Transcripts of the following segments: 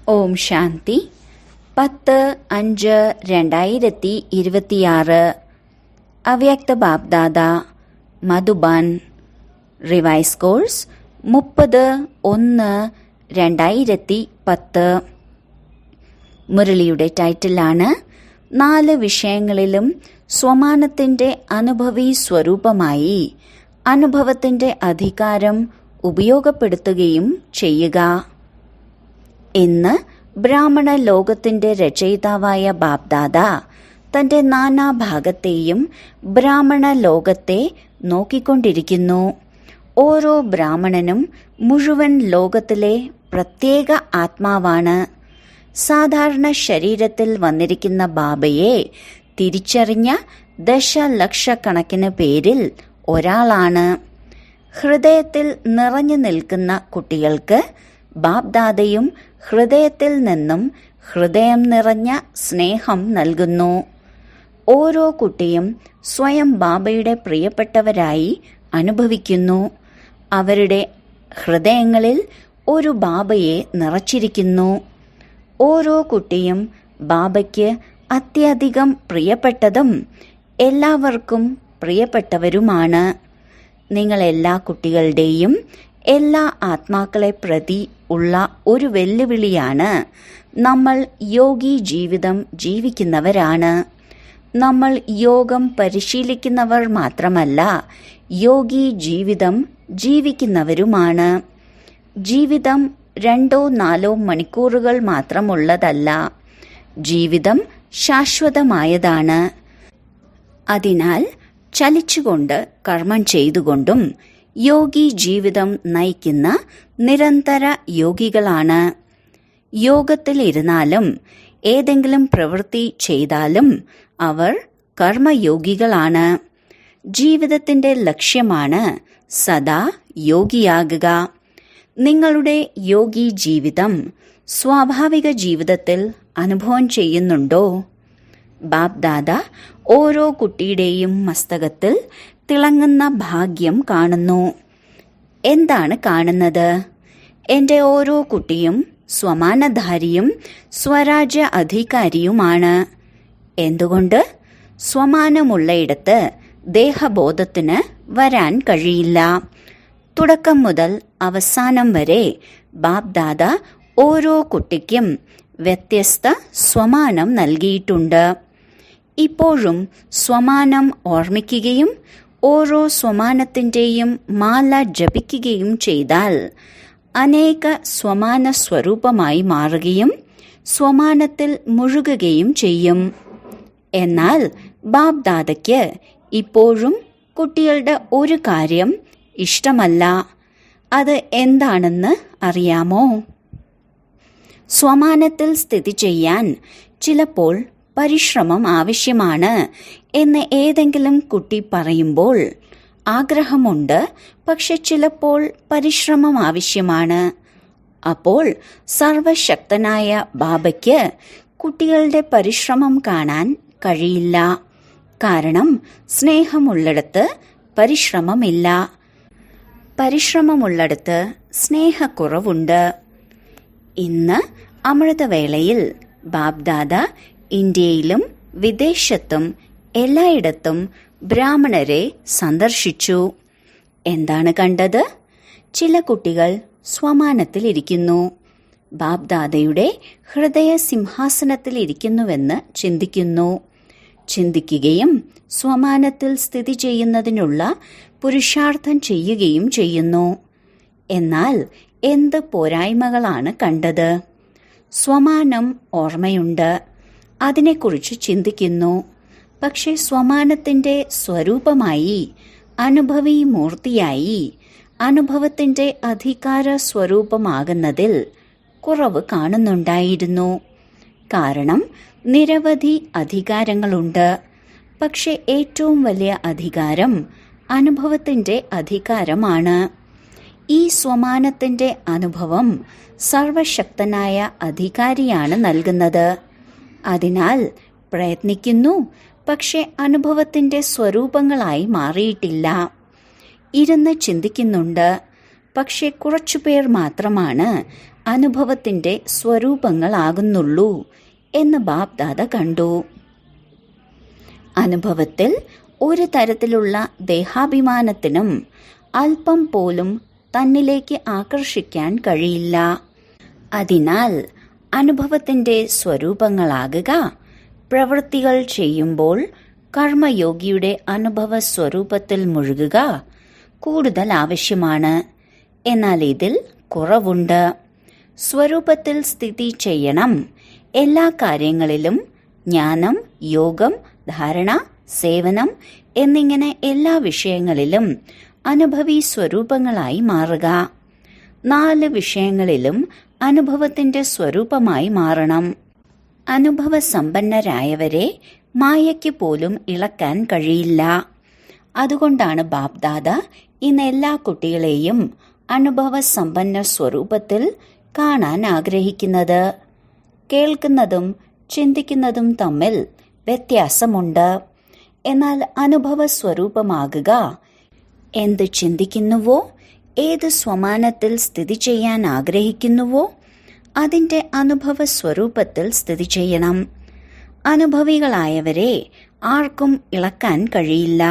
ഓം ശാന്തി. 10-5-2026 അവ്യക്ത BapDada Madhuban. Revise course 30-1-2010. മുരളിയുടെ ടൈറ്റിലാണ് 4 വിഷയങ്ങളിലും സ്വമാനത്തിന്റെ അനുഭവി സ്വരൂപമായി അനുഭവത്തിന്റെ അധികാരം ഉപയോഗപ്പെടുത്തുകയും ചെയ്യുക. ഇന്ന് ബ്രാഹ്മണ ലോകത്തിന്റെ രചയിതാവായ ബാപ്ദാദ തന്റെ നാനാഭാഗത്തെയും ബ്രാഹ്മണ ലോകത്തെ നോക്കിക്കൊണ്ടിരിക്കുന്നു. ഓരോ ബ്രാഹ്മണനും മുഴുവൻ ലോകത്തിലെ പ്രത്യേക ആത്മാവാണ്. സാധാരണ ശരീരത്തിൽ വന്നിരിക്കുന്ന ബാബയെ തിരിച്ചറിഞ്ഞ ദശലക്ഷക്കണക്കിന് പേരിൽ ഒരാളാണ്. ഹൃദയത്തിൽ നിറഞ്ഞു നിൽക്കുന്ന കുട്ടികൾക്ക് ബാപ്ദാദയും ഹൃദയത്തിൽ നിന്നും ഹൃദയം നിറഞ്ഞ സ്നേഹം നൽകുന്നു. ഓരോ കുട്ടിയും സ്വയം ബാബയുടെ പ്രിയപ്പെട്ടവരായി അനുഭവിക്കുന്നു. അവരുടെ ഹൃദയങ്ങളിൽ ഒരു ബാബയെ നിറച്ചിരിക്കുന്നു. ഓരോ കുട്ടിയും ബാബയ്ക്ക് അത്യധികം പ്രിയപ്പെട്ടതും എല്ലാവർക്കും പ്രിയപ്പെട്ടവരുമാണ്. നിങ്ങൾ എല്ലാ കുട്ടികളുടെയും എല്ലാ ആത്മാക്കളെ പ്രതി ഉള്ള ഒരു വെല്ലുവിളിയാണ് നമ്മൾ യോഗി ജീവിതം ജീവിക്കുന്നവരാണ്. നമ്മൾ യോഗം പരിശീലിക്കുന്നവർ മാത്രമല്ല, യോഗി ജീവിതം ജീവിക്കുന്നവരുമാണ്. ജീവിതം 2-4 മണിക്കൂറുകൾ മാത്രമുള്ളതല്ല. ജീവിതം ശാശ്വതമായതാണ്. അതിനാൽ ചലിച്ചുകൊണ്ട് കർമ്മം ചെയ്തുകൊണ്ടും യോഗി ജീവിതം നയിക്കുന്ന നിരന്തര യോഗികളാണ്. യോഗത്തിൽ ഇരുന്നാലും ഏതെങ്കിലും പ്രവൃത്തി ചെയ്താലും അവർ കർമ്മയോഗികളാണ്. ജീവിതത്തിന്റെ ലക്ഷ്യമാണ് സദാ യോഗിയാകുക. നിങ്ങളുടെ യോഗി ജീവിതം സ്വാഭാവിക ജീവിതത്തിൽ അനുഭവം ചെയ്യുന്നുണ്ടോ? ബാപ്ദാദ ഓരോ കുട്ടിയുടെയും മസ്തകത്തിൽ തിളങ്ങുന്ന ഭാഗ്യം കാണുന്നു. എന്താണ് കാണുന്നത്? എന്റെ ഓരോ കുട്ടിയും സ്വമാനധാരിയും സ്വരാജ്യ അധികാരിയുമാണ്. എന്തുകൊണ്ട്? സ്വമാനമുള്ളയിടത്ത് ദേഹബോധത്തിന് വരാൻ കഴിയില്ല. തുടക്കം മുതൽ അവസാനം വരെ ബാപ്ദാദ ഓരോ കുട്ടിക്കും വ്യത്യസ്ത സ്വമാനം നൽകിയിട്ടുണ്ട്. ഇപ്പോഴും സ്വമാനം ഓർമ്മിക്കുകയും ഓരോ സ്വമാനത്തിന്റെയും മാല ജപിക്കുകയും ചെയ്താൽ അനേക സ്വമാന സ്വരൂപമായി മാറുകയും സ്വമാനത്തിൽ മുഴുകുകയും ചെയ്യും. എന്നാൽ ബാപ്ദാദയ്ക്ക് ഇപ്പോഴും കുട്ടികളുടെ ഒരു കാര്യം ഇഷ്ടമല്ല. അത് എന്താണെന്ന് അറിയാമോ? സ്വമാനത്തിൽ സ്ഥിതി ചെയ്യാൻ ചിലപ്പോൾ പരിശ്രമം ആവശ്യമാണ് എന്ന് ഏതെങ്കിലും കുട്ടി പറയുമ്പോൾ ആഗ്രഹമുണ്ട്, പക്ഷെ ചിലപ്പോൾ പരിശ്രമം ആവശ്യമാണ്. അപ്പോൾ സർവശക്തനായ ബാബയ്ക്ക് കുട്ടികളുടെ പരിശ്രമം കാണാൻ കഴിയില്ല. കാരണം സ്നേഹമുള്ളിടത്ത് പരിശ്രമമില്ല. പരിശ്രമമുള്ളിടത്ത് സ്നേഹക്കുറവുണ്ട്. ഇന്ന് അമൃതവേളയിൽ ബാപ്ദാദ ഇന്ത്യയിലും വിദേശത്തും എല്ലായിടത്തും ബ്രാഹ്മണരെ സന്ദർശിച്ചു. എന്താണ് കണ്ടത്? ചില കുട്ടികൾ സ്വമാനത്തിലിരിക്കുന്നു. ബാപ്ദാദയുടെ ഹൃദയ സിംഹാസനത്തിലിരിക്കുന്നുവെന്ന് ചിന്തിക്കുകയും സ്വമാനത്തിൽ സ്ഥിതി ചെയ്യുന്നതിനുള്ള പുരുഷാർത്ഥം ചെയ്യുകയും ചെയ്യുന്നു. എന്നാൽ എന്ത് പോരായ്മകളാണ് കണ്ടത്? സ്വമാനം ഓർമ്മയുണ്ട്, അതിനെക്കുറിച്ച് ചിന്തിക്കുന്നു. പക്ഷെ സ്വമാനത്തിന്റെ സ്വരൂപമായി, അനുഭവി മൂർത്തിയായി, അനുഭവത്തിന്റെ അധികാര സ്വരൂപമാകുന്നതിൽ കുറവ് കാണുന്നുണ്ടായിരുന്നു. കാരണം നിരവധി അധികാരങ്ങളുണ്ട്. പക്ഷെ ഏറ്റവും വലിയ അധികാരം അനുഭവത്തിന്റെ അധികാരമാണ്. ഈ സ്വമാനത്തിന്റെ അനുഭവം സർവശക്തനായ അധികാരിയാണ് നൽകുന്നത്. അതിനാൽ പ്രയത്നിക്കുന്നു, പക്ഷെ അനുഭവത്തിന്റെ സ്വരൂപങ്ങളായി മാറിയിട്ടില്ല. ഇരുന്ന് ചിന്തിക്കുന്നുണ്ട്, പക്ഷെ കുറച്ചുപേർ മാത്രമാണ് അനുഭവത്തിന്റെ സ്വരൂപങ്ങളാകുന്നുള്ളൂ എന്ന് ബാപ് ദാദ കണ്ടു. അനുഭവത്തിൽ ഒരു തരത്തിലുള്ള ദേഹാഭിമാനത്തിനും അല്പം പോലും തന്നിലേക്ക് ആകർഷിക്കാൻ കഴിയില്ല. അതിനാൽ അനുഭവത്തിന്റെ സ്വരൂപങ്ങളാകുക, പ്രവൃത്തികൾ ചെയ്യുമ്പോൾ കർമ്മയോഗിയുടെ അനുഭവ സ്വരൂപത്തിൽ മുഴുകുക കൂടുതൽ ആവശ്യമാണ്. എന്നാൽ ഇതിൽ കുറവുണ്ട്. സ്വരൂപത്തിൽ സ്ഥിതി ചെയ്യണം. എല്ലാ കാര്യങ്ങളിലും ജ്ഞാനം, യോഗം, ധാരണ, സേവനം എന്നിങ്ങനെ എല്ലാ വിഷയങ്ങളിലും അനുഭവി സ്വരൂപങ്ങളായി മാറുക. 4 വിഷയങ്ങളിലും അനുഭവത്തിന്റെ സ്വരൂപമായി മാറണം. അനുഭവ സമ്പന്നരായവരെ മായയ്ക്ക് പോലും ഇളക്കാൻ കഴിയില്ല. അതുകൊണ്ടാണ് ബാപ് ദാദ ഇന്ന് എല്ലാ കുട്ടികളെയും അനുഭവ സമ്പന്ന സ്വരൂപത്തിൽ കാണാൻ ആഗ്രഹിക്കുന്നത്. കേൾക്കുന്നതും ചിന്തിക്കുന്നതും തമ്മിൽ വ്യത്യാസമുണ്ട്. എന്നാൽ അനുഭവ സ്വരൂപമാകുക, എന്ത് ചിന്തിക്കുന്നുവോ, ഏത് സ്വമാനത്തിൽ സ്ഥിതി ചെയ്യാൻ ആഗ്രഹിക്കുന്നുവോ അതിന്റെ അനുഭവ സ്വരൂപത്തിൽ സ്ഥിതി ചെയ്യണം. അനുഭവികളായവരെ ആർക്കും ഇളക്കാൻ കഴിയില്ല.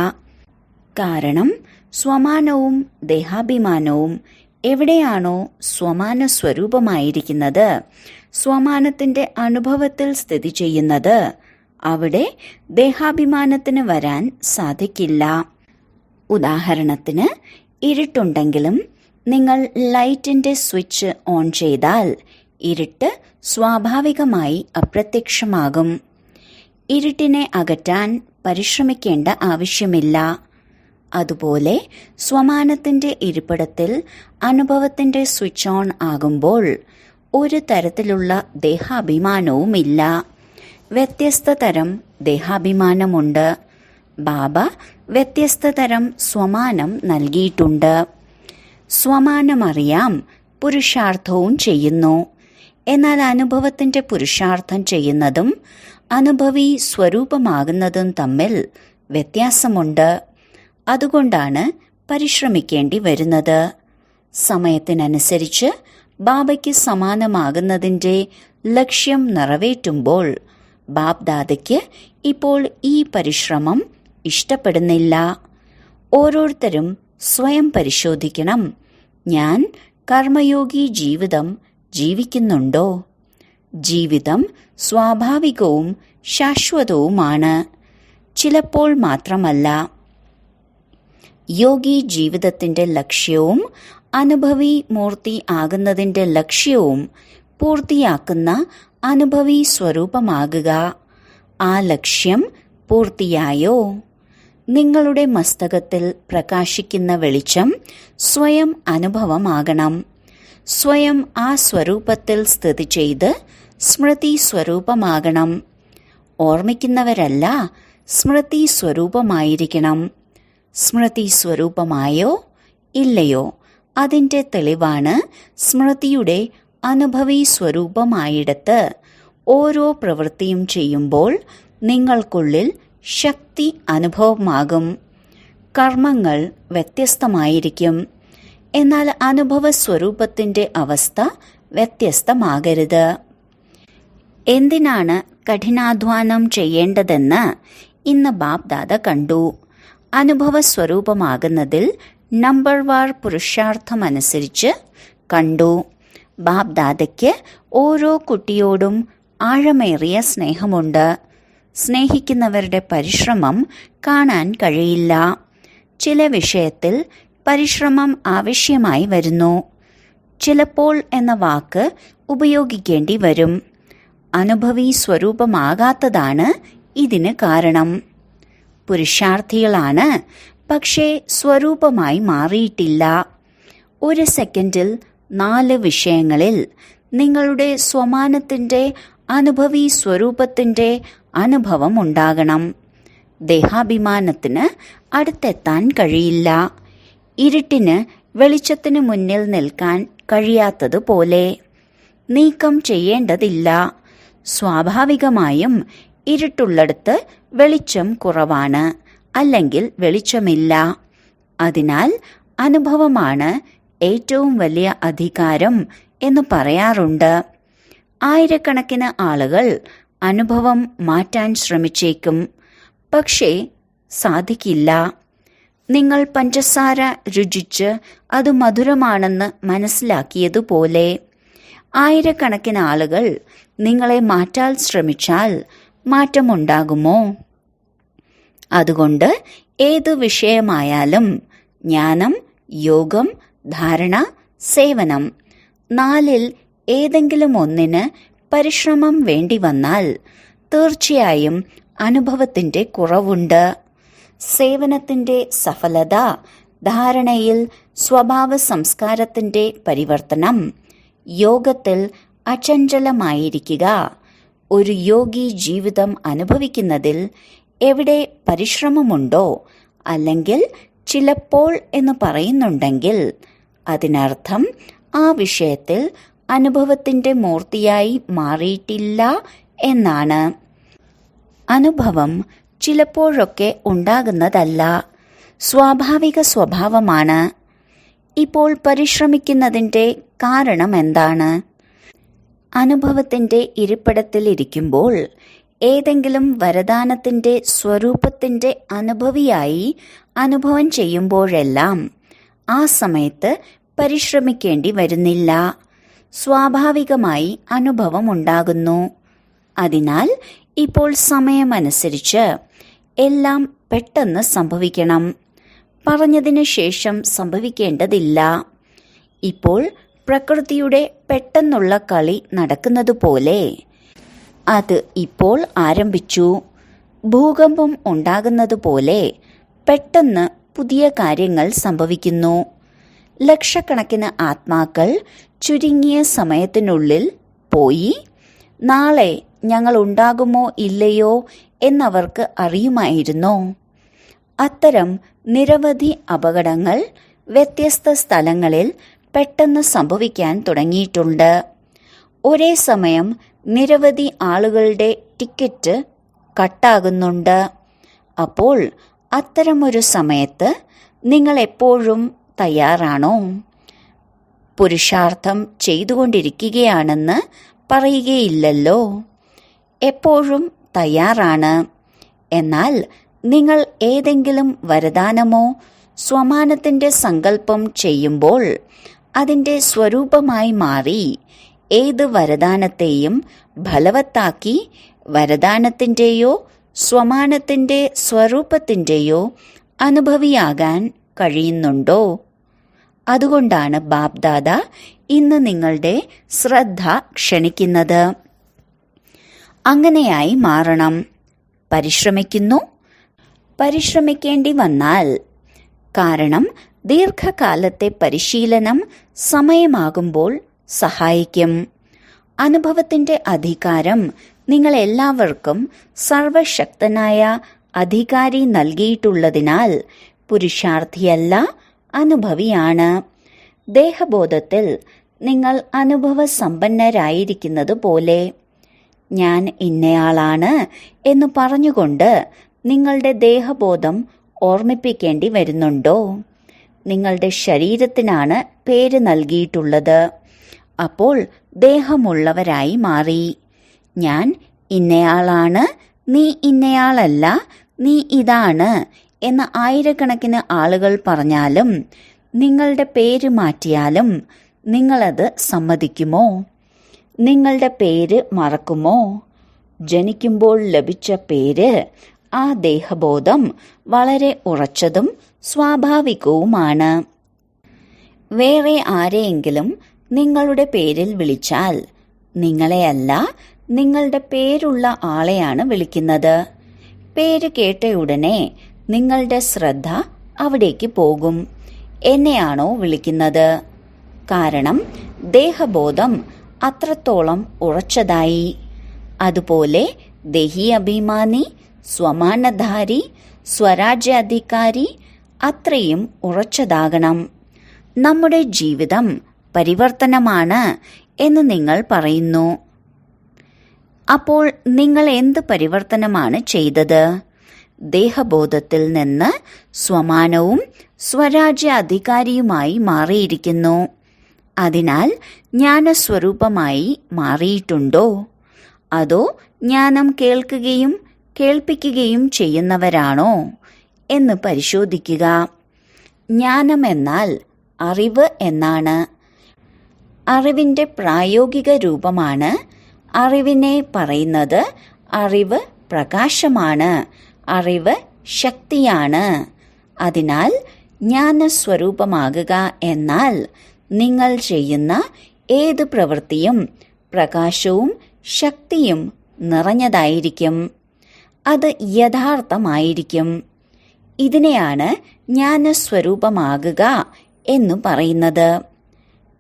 കാരണം സ്വമാനവും ദേഹാഭിമാനവും എവിടെയാണോ സ്വമാന സ്വരൂപമായിരിക്കുന്നത്, സ്വമാനത്തിന്റെ അനുഭവത്തിൽ സ്ഥിതി ചെയ്യുന്നത്, അവിടെ ദേഹാഭിമാനത്തിന് വരാൻ സാധിക്കില്ല. ഉദാഹരണത്തിന്, ഇരുട്ടുണ്ടെങ്കിലും നിങ്ങൾ ലൈറ്റിന്റെ സ്വിച്ച് ഓൺ ചെയ്താൽ ഇരുട്ട് സ്വാഭാവികമായി അപ്രത്യക്ഷമാകും. ഇരുട്ടിനെ അകറ്റാൻ പരിശ്രമിക്കേണ്ട ആവശ്യമില്ല. അതുപോലെ സ്വമാനത്തിന്റെ ഇരിപ്പിടത്തിൽ അനുഭവത്തിന്റെ സ്വിച്ച് ഓൺ ആകുമ്പോൾ ഒരു തരത്തിലുള്ള ദേഹാഭിമാനവുമില്ല. വ്യത്യസ്ത തരം ദേഹാഭിമാനമുണ്ട്. ബാബ വ്യത്യസ്ത തരം സ്വമാനം നൽകിയിട്ടുണ്ട്. സ്വമാനമറിയാം, പുരുഷാർത്ഥവും ചെയ്യുന്നു. എന്നാൽ അനുഭവത്തിന്റെ പുരുഷാർത്ഥം ചെയ്യുന്നതും അനുഭവി സ്വരൂപമാകുന്നതും തമ്മിൽ വ്യത്യാസമുണ്ട്. അതുകൊണ്ടാണ് പരിശ്രമിക്കേണ്ടി വരുന്നത്. സമയത്തിനനുസരിച്ച് ബാബയ്ക്ക് സമാനമാകുന്നതിന്റെ ലക്ഷ്യം നിറവേറ്റുമ്പോൾ ബാപ് ദാദയ്ക്ക് ഇപ്പോൾ ഈ പരിശ്രമം ഇഷ്ടപ്പെടുന്നില്ല. ഓരോരുത്തരും സ്വയം പരിശോധിക്കണം. ഞാൻ കർമ്മയോഗി ജീവിതം ജീവിക്കുന്നുണ്ടോ? ജീവിതം സ്വാഭാവികവും ശാശ്വതവുമാണ്. ചിലപ്പോൾ മാത്രമല്ല. യോഗി ജീവിതത്തിന്റെ ലക്ഷ്യവും അനുഭവി മൂർത്തി ആകുന്നതിന്റെ ലക്ഷ്യവും പൂർത്തിയാക്കുന്ന അനുഭവി സ്വരൂപമാകുക. ആ ലക്ഷ്യം പൂർത്തിയായോ? നിങ്ങളുടെ മസ്തകത്തിൽ പ്രകാശിക്കുന്ന വെളിച്ചം സ്വയം അനുഭവമാകണം. സ്വയം ആ സ്വരൂപത്തിൽ സ്ഥിതി ചെയ്ത് സ്മൃതി സ്വരൂപമാകണം. ഓർമ്മിക്കുന്നവരല്ല, സ്മൃതി സ്വരൂപമായിരിക്കണം. സ്മൃതി സ്വരൂപമായോ ഇല്ലയോ അതിന്റെ തെളിവാണ് സ്മൃതിയുടെ അനുഭവി സ്വരൂപമായിടത്ത് ഓരോ പ്രവൃത്തിയും ചെയ്യുമ്പോൾ നിങ്ങൾക്കുള്ളിൽ ശക്തി അനുഭവമാകും. കർമ്മങ്ങൾ വ്യത്യസ്തമായിരിക്കും. എന്നാൽ അനുഭവ സ്വരൂപത്തിന്റെ അവസ്ഥ വ്യത്യസ്തമാകരുത്. എന്തിനാണ് കഠിനാധ്വാനം ചെയ്യേണ്ടതെന്ന് ഇന്ന് ബാപ് ദാദ കണ്ടു. അനുഭവ സ്വരൂപമാകുന്നതിൽ നമ്പർ വാർ പുരുഷാർത്ഥമനുസരിച്ച് കണ്ടു. ബാപ് ദാദയ്ക്ക് ഓരോ കുട്ടിയോടും ആഴമേറിയ സ്നേഹമുണ്ട്. സ്നേഹിക്കുന്നവരുടെ പരിശ്രമം കാണാൻ കഴിയില്ല. ചില വിഷയത്തിൽ പരിശ്രമം ആവശ്യമായി വരുന്നു. ചിലപ്പോൾ എന്ന വാക്ക് ഉപയോഗിക്കേണ്ടി വരും. അനുഭവി സ്വരൂപമാകാത്തതാണ് ഇതിന് കാരണം. പുരുഷാർത്ഥികളാണ്, പക്ഷേ സ്വരൂപമായി മാറിയിട്ടില്ല. ഒരു സെക്കൻഡിൽ 4 വിഷയങ്ങളിൽ നിങ്ങളുടെ സ്വമാനത്തിന്റെ അനുഭവി സ്വരൂപത്തിന്റെ അനുഭവം ഉണ്ടാകണം. ദേഹാഭിമാനത്തിന് അടുത്തെത്താൻ കഴിയില്ല. ഇരുട്ടിന് വെളിച്ചത്തിന് മുന്നിൽ നിൽക്കാൻ കഴിയാത്തതുപോലെ നീക്കം ചെയ്യേണ്ടതില്ല. സ്വാഭാവികമായും ഇരുട്ടുള്ളിടത്ത് വെളിച്ചം കുറവാണ്, അല്ലെങ്കിൽ വെളിച്ചമില്ല. അതിനാൽ അനുഭവമാണ് ഏറ്റവും വലിയ അധികാരം എന്ന് പറയാറുണ്ട്. ആയിരക്കണക്കിന് ആളുകൾ അനുഭവം മാറ്റാൻ ശ്രമിച്ചേക്കും, പക്ഷേ സാധിക്കില്ല. നിങ്ങൾ പഞ്ചസാര രുചിച്ച് അത് മധുരമാണെന്ന് മനസ്സിലാക്കിയതുപോലെ ആയിരക്കണക്കിന് ആളുകൾ നിങ്ങളെ മാറ്റാൻ ശ്രമിച്ചാൽ മാറ്റമുണ്ടാകുമോ? അതുകൊണ്ട് ഏത് വിഷയമായാലും ജ്ഞാനം, യോഗം, ധാരണ, സേവനം, 4ൽ ഏതെങ്കിലും ഒന്നിന് പരിശ്രമം വേണ്ടി വന്നാൽ തീർച്ചയായും അനുഭവത്തിന്റെ കുറവുണ്ട്. സേവനത്തിന്റെ സഫലത, ധാരണയിൽ സ്വഭാവ സംസ്കാരത്തിന്റെ പരിവർത്തനം, യോഗത്തിൽ അചഞ്ചലമായിരിക്കുക, ഒരു യോഗി ജീവിതം അനുഭവിക്കുന്നതിൽ എവിടെ പരിശ്രമമുണ്ടോ, അല്ലെങ്കിൽ ചിലപ്പോൾ എന്ന് പറയുന്നുണ്ടെങ്കിൽ അതിനർത്ഥം ആ വിഷയത്തിൽ അനുഭവത്തിന്റെ മൂർത്തിയായി മാറിയിട്ടില്ല എന്നാണ്. അനുഭവം ചിലപ്പോഴൊക്കെ ഉണ്ടാകുന്നതല്ല, സ്വാഭാവിക സ്വഭാവമാണ്. ഇപ്പോൾ പരിശ്രമിക്കുന്നതിന്റെ കാരണം എന്താണ്? അനുഭവത്തിന്റെ ഇരിപ്പിടത്തിലിരിക്കുമ്പോൾ ഏതെങ്കിലും വരദാനത്തിന്റെ സ്വരൂപത്തിന്റെ അനുഭവിയായി അനുഭവം ചെയ്യുമ്പോഴെല്ലാം ആ സമയത്ത് പരിശ്രമിക്കേണ്ടി വരുന്നില്ല. സ്വാഭാവികമായി അനുഭവം ഉണ്ടാകുന്നു. അതിനാൽ ഇപ്പോൾ സമയമനുസരിച്ച് എല്ലാം പെട്ടെന്ന് സംഭവിക്കണം. പറഞ്ഞതിന് ശേഷം സംഭവിക്കേണ്ടതില്ല. ഇപ്പോൾ പ്രകൃതിയുടെ പെട്ടെന്നുള്ള കളി നടക്കുന്നതുപോലെ അത് ഇപ്പോൾ ആരംഭിച്ചു. ഭൂകമ്പം ഉണ്ടാകുന്നതുപോലെ പെട്ടെന്ന് പുതിയ കാര്യങ്ങൾ സംഭവിക്കുന്നു. ലക്ഷക്കണക്കിന് ആത്മാക്കൾ ചുരുങ്ങിയ സമയത്തിനുള്ളിൽ പോയി. നാളെ ഞങ്ങൾ ഉണ്ടാകുമോ ഇല്ലയോ എന്നവർക്ക് അറിയുമായിരുന്നോ? അത്തരം നിരവധി അപകടങ്ങൾ വ്യത്യസ്ത സ്ഥലങ്ങളിൽ പെട്ടെന്ന് സംഭവിക്കാൻ തുടങ്ങിയിട്ടുണ്ട്. ഒരേ സമയം നിരവധി ആളുകളുടെ ടിക്കറ്റ് കട്ടാകുന്നുണ്ട്. അപ്പോൾ അത്തരമൊരു സമയത്ത് നിങ്ങൾ എപ്പോഴും തയ്യാറാണോ? പുരുഷാർത്ഥം ചെയ്തുകൊണ്ടിരിക്കുകയാണെന്ന് പറയുകയില്ലല്ലോ. എപ്പോഴും തയ്യാറാണ്. എന്നാൽ നിങ്ങൾ ഏതെങ്കിലും വരദാനമോ സ്വമാനത്തിന്റെ സങ്കല്പം ചെയ്യുമ്പോൾ അതിന്റെ സ്വരൂപമായി മാറി ഏത് വരദാനത്തെയും ഫലവത്താക്കി വരദാനത്തിന്റെയോ സ്വമാനത്തിന്റെ സ്വരൂപത്തിന്റെയോ അനുഭവിയാകാൻ കഴിയുന്നുണ്ടോ? അതുകൊണ്ടാണ് ബാപ്ദാദ ഇന്ന് നിങ്ങളുടെ ശ്രദ്ധ ക്ഷണിക്കുന്നത്. അങ്ങനെയായി മാറണം. പരിശ്രമിക്കുന്നു. പരിശ്രമിക്കേണ്ടി വന്നാൽ, കാരണം ദീർഘകാലത്തെ പരിശീലനം സമയമാകുമ്പോൾ സഹായിക്കും. അനുഭവത്തിന്റെ അധികാരം നിങ്ങൾ എല്ലാവർക്കും സർവശക്തനായ അധികാരി നൽകിയിട്ടുള്ളതിനാൽ പുരുഷാർത്ഥിയല്ല, അനുഭവിയാണ്. ദേഹബോധത്തിൽ നിങ്ങൾ അനുഭവ സമ്പന്നരായിരിക്കുന്നത് പോലെ ഞാൻ ഇന്നയാളാണ് എന്ന് പറഞ്ഞുകൊണ്ട് നിങ്ങളുടെ ദേഹബോധം ഓർമ്മിപ്പിക്കേണ്ടി വരുന്നുണ്ടോ? നിങ്ങളുടെ ശരീരത്തിനാണ് പേര് നൽകിയിട്ടുള്ളത്. അപ്പോൾ ദേഹമുള്ളവരായി മാറി. ഞാൻ ഇന്നയാളാണ്, നീ ഇന്നയാളല്ല, നീ ഇതാണ് എന്ന് ആയിരക്കണക്കിന് ആളുകൾ പറഞ്ഞാലും നിങ്ങളുടെ പേര് മാറ്റിയാലും നിങ്ങളത് സമ്മതിക്കുമോ? നിങ്ങളുടെ പേര് മറക്കുമോ? ജനിക്കുമ്പോൾ ലഭിച്ച പേര്, ആ ദേഹബോധം വളരെ ഉറച്ചതും സ്വാഭാവികവുമാണ്. വേറെ ആരെയെങ്കിലും നിങ്ങളുടെ പേരിൽ വിളിച്ചാൽ നിങ്ങളെയല്ല, നിങ്ങളുടെ പേരുള്ള ആളെയാണ് വിളിക്കുന്നത്. പേര് കേട്ടയുടനെ നിങ്ങളുടെ ശ്രദ്ധ അവിടേക്ക് പോകും. എന്നെയാണോ വിളിക്കുന്നത്? കാരണം ദേഹബോധം അത്രത്തോളം ഉറച്ചതായി. അതുപോലെ ദേഹി അഭിമാനി, സ്വമാനധാരി, സ്വരാജ്യാധികാരി അത്രയും ഉറച്ചതാകണം. നമ്മുടെ ജീവിതം പരിവർത്തനമാണ് എന്ന് നിങ്ങൾ പറയുന്നു. അപ്പോൾ നിങ്ങൾ എന്ത് പരിവർത്തനമാണ് ചെയ്തത്? ദേഹബോധത്തിൽ നിന്ന് സ്വമാനവും സ്വരാജ്യ അധികാരിയുമായി മാറിയിരിക്കുന്നു. അതിനാൽ ജ്ഞാനസ്വരൂപമായി മാറിയിട്ടുണ്ടോ? അതോ ജ്ഞാനം കേൾക്കുകയും കേൾപ്പിക്കുകയും ചെയ്യുന്നവരാണോ എന്ന് പരിശോധിക്കുക. ജ്ഞാനമെന്നാൽ അറിവ് എന്നാണ്. അറിവിന്റെ പ്രായോഗിക രൂപമാണ്. അറിവിനെ പറയുന്നത് അറിവ് പ്രകാശമാണ്, അറിവ് ശക്തിയാണ്. അതിനാൽ ജ്ഞാനസ്വരൂപമാകുക എന്നാൽ നിങ്ങൾ ചെയ്യുന്ന ഏത് പ്രവൃത്തിയും പ്രകാശവും ശക്തിയും നിറഞ്ഞതായിരിക്കും. അത് യഥാർത്ഥമായിരിക്കും. ഇതിനെയാണ് ജ്ഞാനസ്വരൂപമാകുക എന്നു പറയുന്നത്.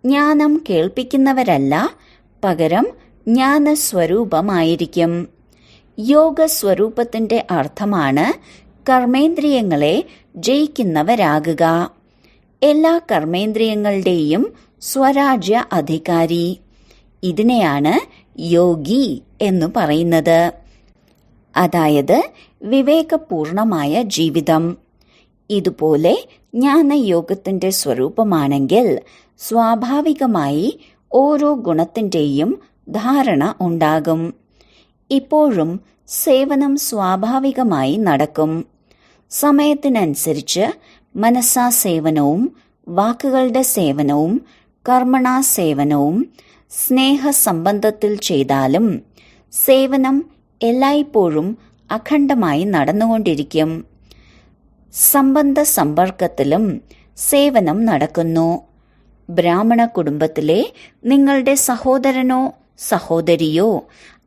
ജ്ഞാനം കേൾപ്പിക്കുന്നവരല്ല, പകരം ജ്ഞാനസ്വരൂപമായിരിക്കും. യോഗസ്വരൂപത്തിന്റെ അർത്ഥമാണ് കർമ്മേന്ദ്രിയങ്ങളെ ജയിക്കുന്നവരാകുക, എല്ലാ കർമ്മേന്ദ്രിയങ്ങളുടെയും സ്വരാജ്യ അധികാരി. ഇതിനെയാണ് യോഗി എന്നു പറയുന്നത്. അതായത് വിവേകപൂർണമായ ജീവിതം. ഇതുപോലെ ജ്ഞാനയോഗത്തിന്റെ സ്വരൂപമാണെങ്കിൽ സ്വാഭാവികമായി ഓരോ ഗുണത്തിന്റെയും ധാരണ ഉണ്ടാകും. ഇപ്പോഴും സേവനം സ്വാഭാവികമായി നടക്കും. സമയത്തിനനുസരിച്ച് മനസ്സാ സേവനവും വാക്കുകളുടെ സേവനവും കർമ്മണാ സേവനവും സ്നേഹസംബന്ധത്തിൽ ചെയ്താലും സേവനം എല്ലായ്പ്പോഴും അഖണ്ഡമായി നടന്നുകൊണ്ടിരിക്കും. സംബന്ധ സമ്പർക്കത്തിലും സേവനം നടക്കുന്നു. ബ്രാഹ്മണ കുടുംബത്തിലെ നിങ്ങളുടെ സഹോദരനോ സഹോദരിയോ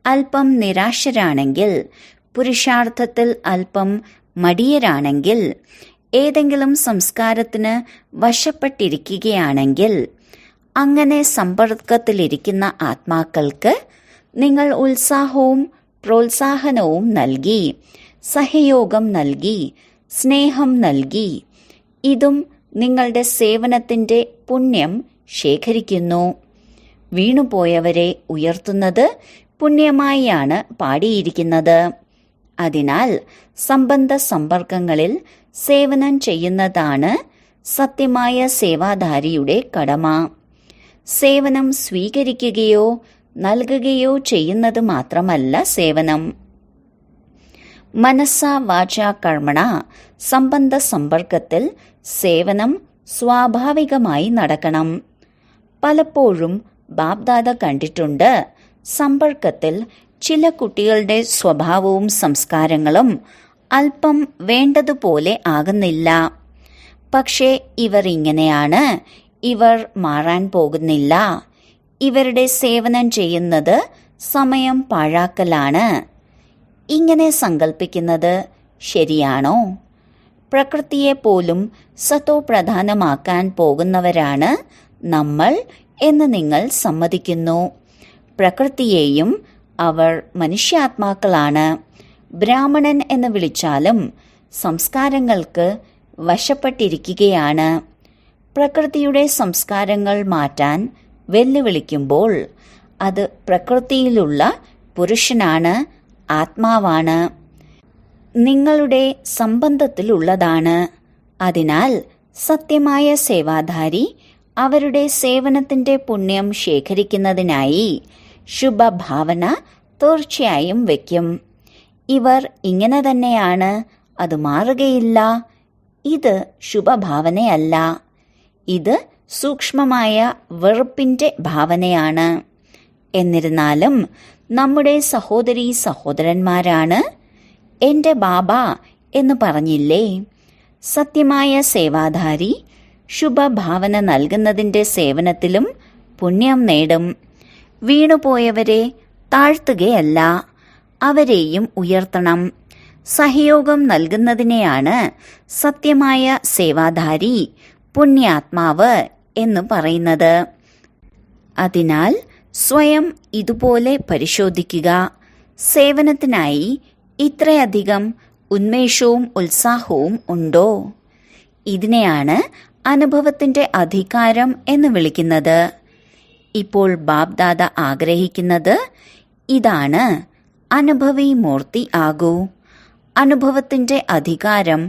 അല്പം നിരാശരാണെങ്കിൽ, പുരുഷാർത്ഥത്തിൽ അല്പം മടിയരാണെങ്കിൽ, ഏതെങ്കിലും സംസ്കാരത്തിന് വശപ്പെട്ടിരിക്കുകയാണെങ്കിൽ, അങ്ങനെ സമ്പർക്കത്തിലിരിക്കുന്ന ആത്മാക്കൾക്ക് നിങ്ങൾ ഉത്സാഹവും പ്രോത്സാഹനവും നൽകി, സഹയോഗം നൽകി, സ്നേഹം നൽകി. ഇതും നിങ്ങളുടെ സേവനത്തിന്റെ പുണ്യം ശേഖരിക്കുന്നു. വീണുപോയവരെ ഉയർത്തുന്നത് പുണ്യമായാണ് പാടിയിരിക്കുന്നത്. അതിനാൽ സംബന്ധ സമ്പർക്കങ്ങളിൽ സേവനം ചെയ്യുന്നതാണ് സത്യമായ സേവാധാരിയുടെ കടമ. സേവനം സ്വീകരിക്കുകയോ നൽകുകയോ ചെയ്യുന്നത് മാത്രമല്ല സേവനം. മനസ്സാ വാചാ കർമ്മണ സംബന്ധ സമ്പർക്കത്തിൽ സേവനം സ്വാഭാവികമായി നടക്കണം. പലപ്പോഴും ബാബ്ദാദ കണ്ടിട്ടുണ്ട്, സമ്പർക്കത്തിൽ ചില കുട്ടികളുടെ സ്വഭാവവും സംസ്കാരങ്ങളും അല്പം വേണ്ടതുപോലെ ആകുന്നില്ല. പക്ഷേ ഇവർ ഇങ്ങനെയാണ്, ഇവർ മാറാൻ പോകുന്നില്ല, ഇവരുടെ സേവനം ചെയ്യുന്നത് സമയം പാഴാക്കലാണ്. ഇങ്ങനെ സങ്കൽപ്പിക്കുന്നത് ശരിയാണോ? പ്രകൃതിയെ പോലും സത്തോ പ്രധാനമാക്കാൻ പോകുന്നവരാണ് നമ്മൾ എന്ന് നിങ്ങൾ സമ്മതിക്കുന്നു. പ്രകൃതിയെയും അവർ മനുഷ്യാത്മാക്കളാണ്. ബ്രാഹ്മണൻ എന്ന് വിളിച്ചാലും സംസ്കാരങ്ങൾക്ക് വശപ്പെട്ടിരിക്കുകയാണ്. പ്രകൃതിയുടെ സംസ്കാരങ്ങൾ മാറ്റാൻ വെല്ലുവിളിക്കുമ്പോൾ അത് പ്രകൃതിയിലുള്ള പുരുഷനാണ്, ആത്മാവാണ്, നിങ്ങളുടെ സംബന്ധത്തിലുള്ളതാണ്. അതിനാൽ സത്യമായ സേവാധാരി അവരുടെ സേവനത്തിന്റെ പുണ്യം ശേഖരിക്കുന്നതിനായി ശുഭഭാവന തീർച്ചയായും വയ്ക്കും. ഇവർ ഇങ്ങനെ തന്നെയാണ്, അത് മാറുകയില്ല. ഇത് ശുഭഭാവനയല്ല, ഇത് സൂക്ഷ്മമായ വെറുപ്പിന്റെ ഭാവനയാണ്. എന്നിരുന്നാലും നമ്മുടെ സഹോദരീ സഹോദരന്മാരാണ്. എന്റെ ബാബ എന്ന് പറഞ്ഞില്ലേ? സത്യമായ സേവാധാരി ശുഭഭാവന നൽകുന്നതിന്റെ സേവനത്തിലും പുണ്യം നേടും. വീണുപോയവരെ താഴ്ത്തുകയല്ല, അവരെയും ഉയർത്തണം. സഹയോഗം നൽകുന്നതിനെയാണ് സത്യമായ സേവാധാരി, പുണ്യാത്മാവ് എന്ന് പറയുന്നത്. അതിനാൽ സ്വയം ഇതുപോലെ പരിശോധിക്കുക. സേവനത്തിനായി ഇത്രയധികം ഉന്മേഷവും ഉത്സാഹവും ഉണ്ടോ? ഇതിനെയാണ് അനുഭവത്തിന്റെ അധികാരം എന്ന് വിളിക്കുന്നത്. ഇപ്പോൾ ബാബ്ദാദ ആഗ്രഹിക്കുന്നത് ഇതാണ്, അനുഭവി മൂർത്തി ആകൂ, അനുഭവത്തിന്റെ അധികാരം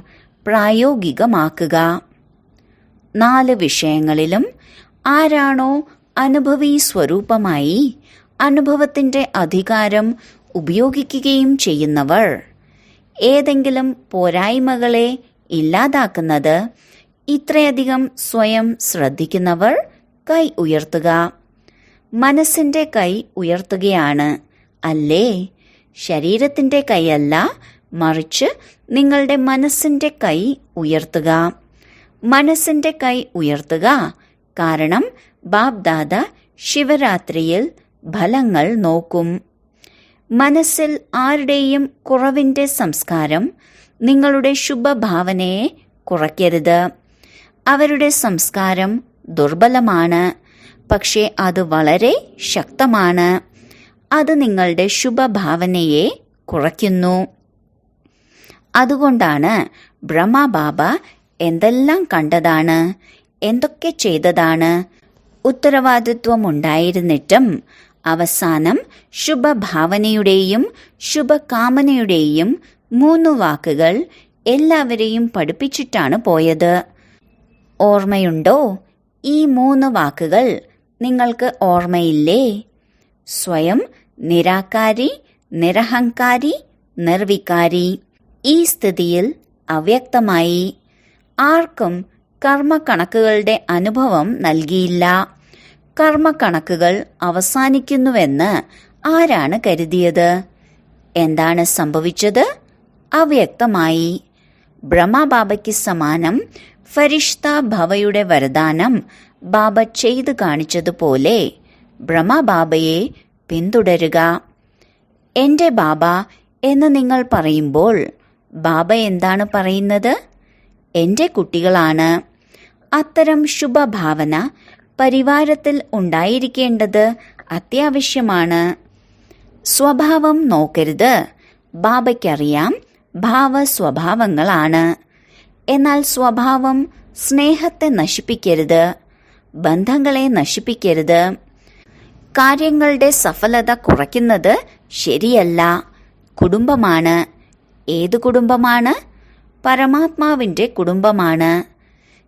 പ്രായോഗികമാക്കുക. 4 വിഷയങ്ങളിലും ആരാണോ അനുഭവീ സ്വരൂപമായി അനുഭവത്തിന്റെ അധികാരം ഉപയോഗിക്കുകയും ചെയ്യുന്നവർ, ഏതെങ്കിലും പോരായ്മകളെ ഇല്ലാതാക്കുന്നത് ഇത്രയധികം സ്വയം ശ്രദ്ധിക്കുന്നവർ കൈ ഉയർത്തുക. മനസ്സിന്റെ കൈ ഉയർത്തുകയാണ്, അല്ലേ? ശരീരത്തിന്റെ കൈയല്ല, മറിച്ച് നിങ്ങളുടെ മനസ്സിന്റെ കൈ ഉയർത്തുക. മനസ്സിന്റെ കൈ ഉയർത്തുക. കാരണം ബാബ്ദാദ ശിവരാത്രിയിൽ ഫലങ്ങൾ നോക്കും. മനസ്സിൽ ആരുടെയും കുറവിന്റെ സംസ്കാരം നിങ്ങളുടെ ശുഭഭാവനയെ കുറയ്ക്കരുത്. അവരുടെ സംസ്കാരം ദുർബലമാണ്, പക്ഷേ അത് വളരെ ശക്തമാണ്. അത് നിങ്ങളുടെ ശുഭഭാവനയെ കുറയ്ക്കുന്നു. അതുകൊണ്ടാണ് ബ്രഹ്മബാബ എന്തെല്ലാം കണ്ടതാണ്, എന്തൊക്കെ ചെയ്തതാണ്, ഉത്തരവാദിത്വമുണ്ടായിരുന്നിട്ടും അവസാനം ശുഭഭാവനയുടെയും ശുഭകാമനയുടെയും 3 വാക്കുകൾ എല്ലാവരെയും പഠിപ്പിച്ചിട്ടാണ് പോയത്. ഓർമ്മയുണ്ടോ? ഈ 3 വാക്കുകൾ നിങ്ങൾക്ക് ഓർമ്മയില്ലേ? സ്വയം നിരാകാരി, നിരഹങ്കാരി, നിർവികാരി. ഈ സ്ഥിതിയിൽ അവ്യക്തമായി ആർക്കും കർമ്മക്കണക്കുകളുടെ അനുഭവം നൽകിയില്ല. കർമ്മക്കണക്കുകൾ അവസാനിക്കുന്നുവെന്ന് ആരാണ് കരുതിയത്? എന്താണ് സംഭവിച്ചത്? അവ്യക്തമായി. ബ്രഹ്മബാബയ്ക്ക് സമാനം ഫരിഷ്ത ഭവയുടെ വരദാനം ബാബ ചെയ്തു കാണിച്ചതുപോലെ ബ്രഹ്മബാബയെ പിന്തുടരുക. എന്റെ ബാബ എന്ന് നിങ്ങൾ പറയുമ്പോൾ ബാബ എന്താണ് പറയുന്നത്? എന്റെ കുട്ടികളാണ്. അത്തരം ശുഭഭാവന പരിവാരത്തിൽ ഉണ്ടായിരിക്കേണ്ടത് അത്യാവശ്യമാണ്. സ്വഭാവം നോക്കരുത്. ബാബയ്ക്കറിയാം ഭാവസ്വഭാവങ്ങളാണ്. എന്നാൽ സ്വഭാവം സ്നേഹത്തെ നശിപ്പിക്കരുത്, ബന്ധങ്ങളെ നശിപ്പിക്കരുത്. കാര്യങ്ങളുടെ സഫലത കുറയ്ക്കുന്നത് ശരിയല്ല. കുടുംബമാണ്. ഏത് കുടുംബമാണ്? പരമാത്മാവിന്റെ കുടുംബമാണ്.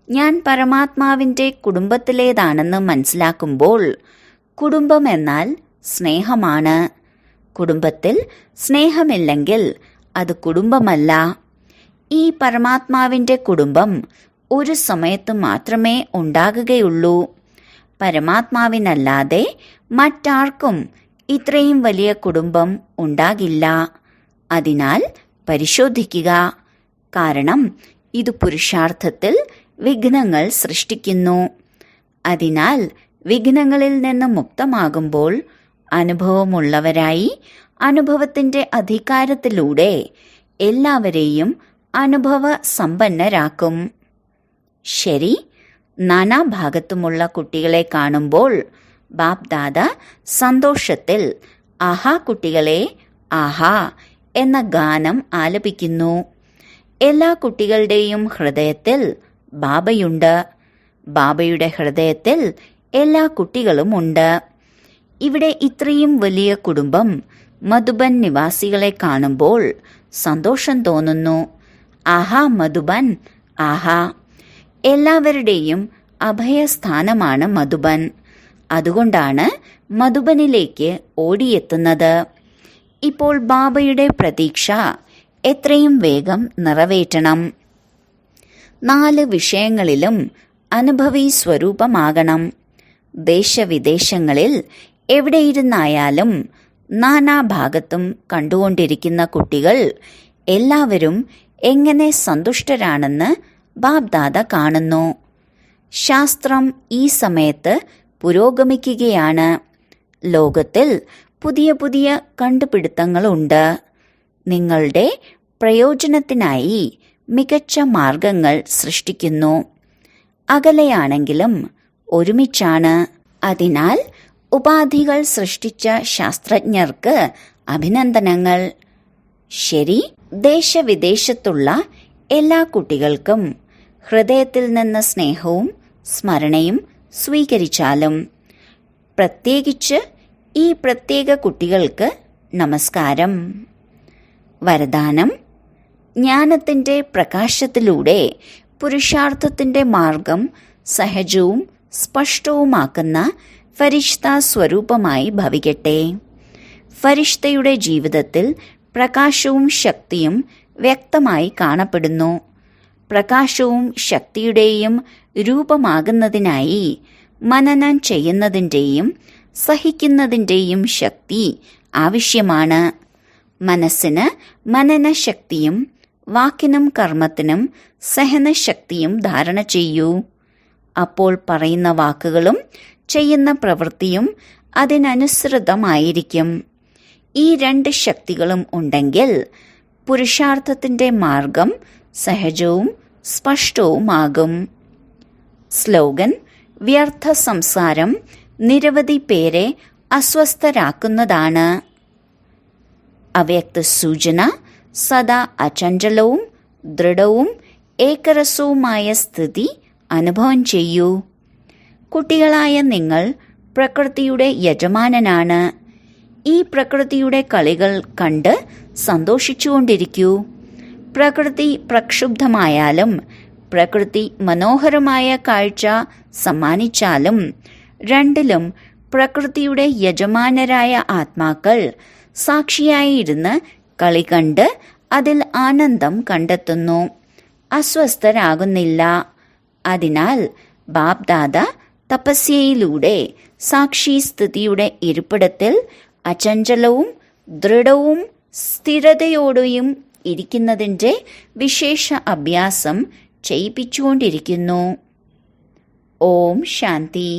ഞാൻ പരമാത്മാവിന്റെ കുടുംബത്തിലേതാണെന്ന് മനസ്സിലാക്കുമ്പോൾ കുടുംബം എന്നാൽ സ്നേഹമാണ്. കുടുംബത്തിൽ സ്നേഹമില്ലെങ്കിൽ അത് കുടുംബമല്ല. ഈ പരമാത്മാവിന്റെ കുടുംബം ഒരു സമയത്ത് മാത്രമേ ഉണ്ടാകുകയുള്ളൂ. പരമാത്മാവിനല്ലാതെ മറ്റാർക്കും ഇത്രയും വലിയ കുടുംബം ഉണ്ടാകില്ല. അതിനാൽ പരിശോധിക്കുക. കാരണം ഇത് പുരുഷാർത്ഥത്തിൽ വിഘ്നങ്ങൾ സൃഷ്ടിക്കുന്നു. അതിനാൽ വിഘ്നങ്ങളിൽ നിന്ന് മുക്തമാകുമ്പോൾ അനുഭവമുള്ളവരായി അനുഭവത്തിന്റെ അധികാരത്തിലൂടെ എല്ലാവരെയും അനുഭവ സമ്പന്നരാക്കും. ശരി, നാനാഭാഗത്തുമുള്ള കുട്ടികളെ കാണുമ്പോൾ ബാപ്ദാദ സന്തോഷത്തിൽ ആഹാ കുട്ടികളെ ആഹാ എന്ന ഗാനം ആലപിക്കുന്നു. എല്ലാ കുട്ടികളുടെയും ഹൃദയത്തിൽ ബാബയുണ്ട്. ബാബയുടെ ഹൃദയത്തിൽ എല്ലാ കുട്ടികളുമുണ്ട്. ഇവിടെ ഇത്രയും വലിയ കുടുംബം മധുബൻ നിവാസികളെ കാണുമ്പോൾ സന്തോഷം തോന്നുന്നു. ആഹാ മധുബൻ, ആഹാ. എല്ലാവരുടെയും അഭയസ്ഥാനമാണ് മധുബൻ. അതുകൊണ്ടാണ് മധുബനിലേക്ക് ഓടിയെത്തുന്നത്. ഇപ്പോൾ ബാബയുടെ പ്രതീക്ഷ എത്രയും വേഗം നിറവേറ്റണം. 4 വിഷയങ്ങളിലും അനുഭവി സ്വരൂപമാകണം. ദേശവിദേശങ്ങളിൽ എവിടെയിരുന്നായാലും നാനാഭാഗത്തും കണ്ടുകൊണ്ടിരിക്കുന്ന കുട്ടികൾ എല്ലാവരും എങ്ങനെ സന്തുഷ്ടരാണെന്ന് ബാബ്ദാദ കാണുന്നു. ശാസ്ത്രം ഈ സമയത്ത് പുരോഗമിക്കുകയാണ്. ലോകത്തിൽ പുതിയ പുതിയ കണ്ടുപിടുത്തങ്ങളുണ്ട്. നിങ്ങളുടെ പ്രയോജനത്തിനായി മികച്ച മാർഗങ്ങൾ സൃഷ്ടിക്കുന്നു. അകലെയാണെങ്കിലും ഒരുമിച്ചാണ്. അതിനാൽ ഉപാധികൾ സൃഷ്ടിച്ച ശാസ്ത്രജ്ഞർക്ക് അഭിനന്ദനങ്ങൾ. ശരി, ദേശവിദേശത്തുള്ള എല്ലാ കുട്ടികൾക്കും ഹൃദയത്തിൽ നിന്ന് സ്നേഹവും സ്മരണയും സ്വീകരിച്ചാലും പ്രത്യേകിച്ച് ഈ പ്രത്യേക കുട്ടികൾക്ക് നമസ്കാരം. വരദാനം: ജ്ഞാനത്തിന്റെ പ്രകാശത്തിലൂടെ പുരുഷാർത്ഥത്തിന്റെ മാർഗം സഹജവും സ്പഷ്ടവുമാക്കുന്ന ഫരിഷ്ത സ്വരൂപമായി ഭവിക്കട്ടെ. ഫരിഷ്തയുടെ ജീവിതത്തിൽ പ്രകാശവും ശക്തിയും വ്യക്തമായി കാണപ്പെടുന്നു. പ്രകാശവും ശക്തിയുടെയും രൂപമാകുന്നതിനായി മനനം ചെയ്യുന്നതിൻ്റെയും സഹിക്കുന്നതിൻ്റെയും ശക്തി ആവശ്യമാണ്. മനസ്സിന് മനനശക്തിയും വാക്കിനും കർമ്മത്തിനും സഹനശക്തിയും ധാരണ ചെയ്യൂ. അപ്പോൾ പറയുന്ന വാക്കുകളും ചെയ്യുന്ന പ്രവൃത്തിയും അതിനനുസൃതമായിരിക്കും. ഈ 2 ശക്തികളും ഉണ്ടെങ്കിൽ പുരുഷാർത്ഥത്തിന്റെ മാർഗം സഹജവും സ്പഷ്ടവുമാകും. സ്ലോഗൻ: വ്യർത്ഥ സംസാരം നിരവധി പേരെ അസ്വസ്ഥരാക്കുന്നതാണ്. അവ്യക്ത സൂചന: സദാ അചഞ്ചലവും ദൃഢവും ഏകരസവുമായ സ്ഥിതി അനുഭവം ചെയ്യൂ. കുട്ടികളായ നിങ്ങൾ പ്രകൃതിയുടെ യജമാനനാണ്. ഈ പ്രകൃതിയുടെ കളികൾ കണ്ട് സന്തോഷിച്ചുകൊണ്ടിരിക്കൂ. പ്രകൃതി പ്രക്ഷുബ്ധമായാലും പ്രകൃതി മനോഹരമായ കാഴ്ച സമ്മാനിച്ചാലും രണ്ടിലും പ്രകൃതിയുടെ യജമാനരായ ആത്മാക്കൾ സാക്ഷിയായിരുന്ന് കളി കണ്ട് അതിൽ ആനന്ദം കണ്ടെത്തുന്നു, അസ്വസ്ഥരാകുന്നില്ല. അതിനാൽ ബാബ്ദാദ തപസ്യയിലൂടെ സാക്ഷി സ്ഥിതിയുടെ ഇരിപ്പിടത്തിൽ അചഞ്ചലവും ദൃഢവും സ്ഥിരതയോടെയും ഇരിക്കുന്നതിൻ്റെ വിശേഷ അഭ്യാസം ചെയ്യിപ്പിച്ചുകൊണ്ടിരിക്കുന്നു. ഓം ശാന്തി.